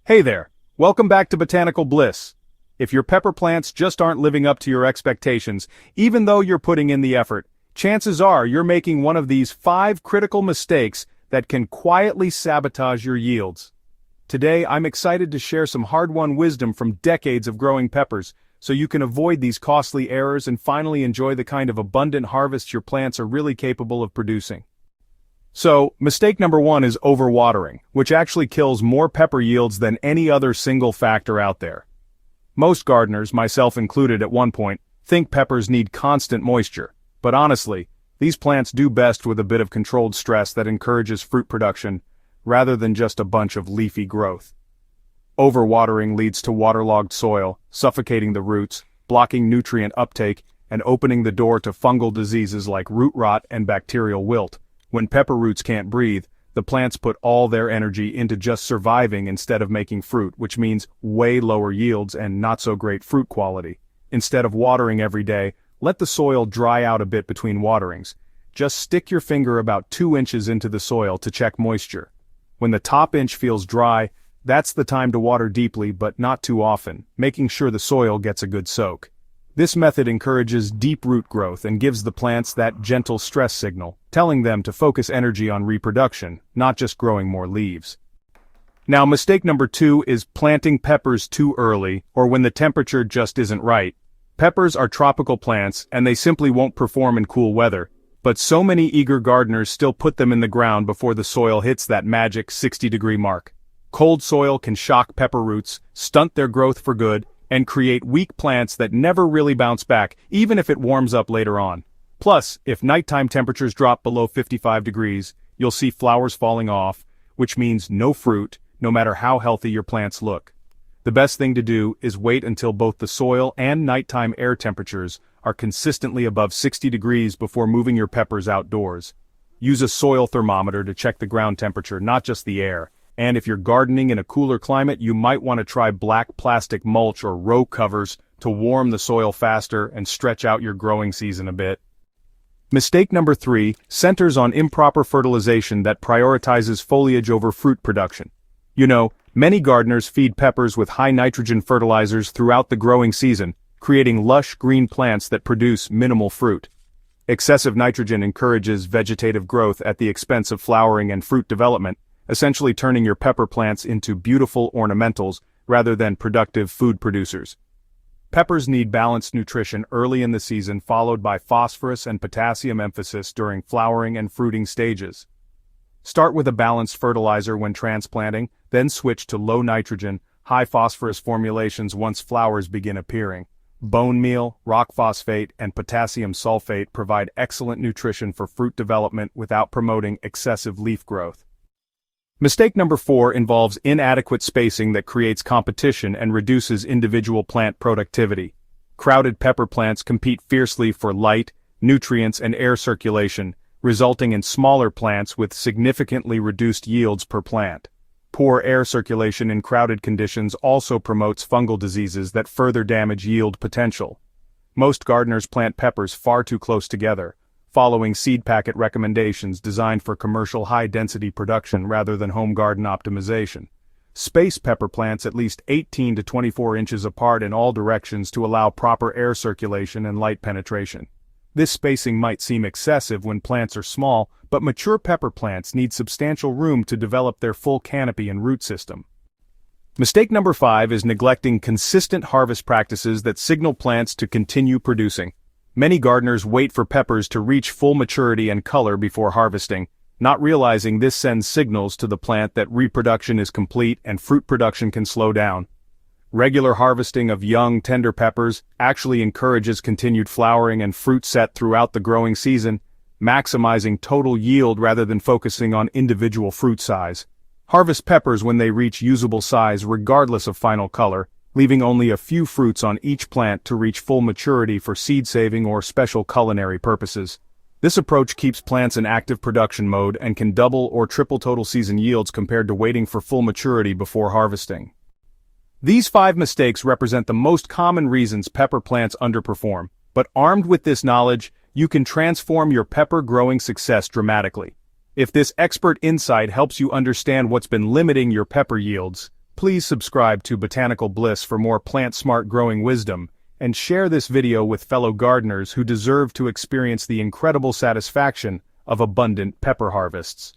Hey there, welcome back to Botanical Bliss. If your pepper plants just aren't living up to your expectations, even though you're putting in the effort, chances are you're making one of these 5 critical mistakes that can quietly sabotage your yields. Today, I'm excited to share some hard-won wisdom from decades of growing peppers, so you can avoid these costly errors and finally enjoy the kind of abundant harvest your plants are really capable of producing. So, mistake number 1 is overwatering, which actually kills more pepper yields than any other single factor out there. Most gardeners, myself included at one point, think peppers need constant moisture, but honestly, these plants do best with a bit of controlled stress that encourages fruit production, rather than just a bunch of leafy growth. Overwatering leads to waterlogged soil, suffocating the roots, blocking nutrient uptake, and opening the door to fungal diseases like root rot and bacterial wilt. When pepper roots can't breathe, the plants put all their energy into just surviving instead of making fruit, which means way lower yields and not so great fruit quality. Instead of watering every day, let the soil dry out a bit between waterings. Just stick your finger about 2 inches into the soil to check moisture. When the top inch feels dry, that's the time to water deeply but not too often, making sure the soil gets a good soak. This method encourages deep root growth and gives the plants that gentle stress signal, telling them to focus energy on reproduction, not just growing more leaves. Now, mistake number 2 is planting peppers too early or when the temperature just isn't right. Peppers are tropical plants and they simply won't perform in cool weather, but so many eager gardeners still put them in the ground before the soil hits that magic 60-degree mark. Cold soil can shock pepper roots, stunt their growth for good, and create weak plants that never really bounce back, even if it warms up later on. Plus, if nighttime temperatures drop below 55 degrees, you'll see flowers falling off, which means no fruit, no matter how healthy your plants look. The best thing to do is wait until both the soil and nighttime air temperatures are consistently above 60 degrees before moving your peppers outdoors. Use a soil thermometer to check the ground temperature, not just the air. And if you're gardening in a cooler climate, you might want to try black plastic mulch or row covers to warm the soil faster and stretch out your growing season a bit. Mistake number 3 centers on improper fertilization that prioritizes foliage over fruit production. You know, many gardeners feed peppers with high nitrogen fertilizers throughout the growing season, creating lush green plants that produce minimal fruit. Excessive nitrogen encourages vegetative growth at the expense of flowering and fruit development, essentially turning your pepper plants into beautiful ornamentals rather than productive food producers. Peppers need balanced nutrition early in the season, followed by phosphorus and potassium emphasis during flowering and fruiting stages. Start with a balanced fertilizer when transplanting, then switch to low nitrogen, high phosphorus formulations once flowers begin appearing. Bone meal, rock phosphate, and potassium sulfate provide excellent nutrition for fruit development without promoting excessive leaf growth. Mistake number 4 involves inadequate spacing that creates competition and reduces individual plant productivity. Crowded pepper plants compete fiercely for light, nutrients, and air circulation, resulting in smaller plants with significantly reduced yields per plant. Poor air circulation in crowded conditions also promotes fungal diseases that further damage yield potential. Most gardeners plant peppers far too close together, following seed packet recommendations designed for commercial high-density production rather than home garden optimization. Space pepper plants at least 18 to 24 inches apart in all directions to allow proper air circulation and light penetration. This spacing might seem excessive when plants are small, but mature pepper plants need substantial room to develop their full canopy and root system. Mistake number 5 is neglecting consistent harvest practices that signal plants to continue producing. Many gardeners wait for peppers to reach full maturity and color before harvesting, not realizing this sends signals to the plant that reproduction is complete and fruit production can slow down. Regular harvesting of young, tender peppers actually encourages continued flowering and fruit set throughout the growing season, maximizing total yield rather than focusing on individual fruit size. Harvest peppers when they reach usable size regardless of final color, leaving only a few fruits on each plant to reach full maturity for seed saving or special culinary purposes. This approach keeps plants in active production mode and can double or triple total season yields compared to waiting for full maturity before harvesting. These 5 mistakes represent the most common reasons pepper plants underperform, but armed with this knowledge, you can transform your pepper growing success dramatically. If this expert insight helps you understand what's been limiting your pepper yields, Please subscribe to Botanical Bliss for more plant-smart growing wisdom, and share this video with fellow gardeners who deserve to experience the incredible satisfaction of abundant pepper harvests.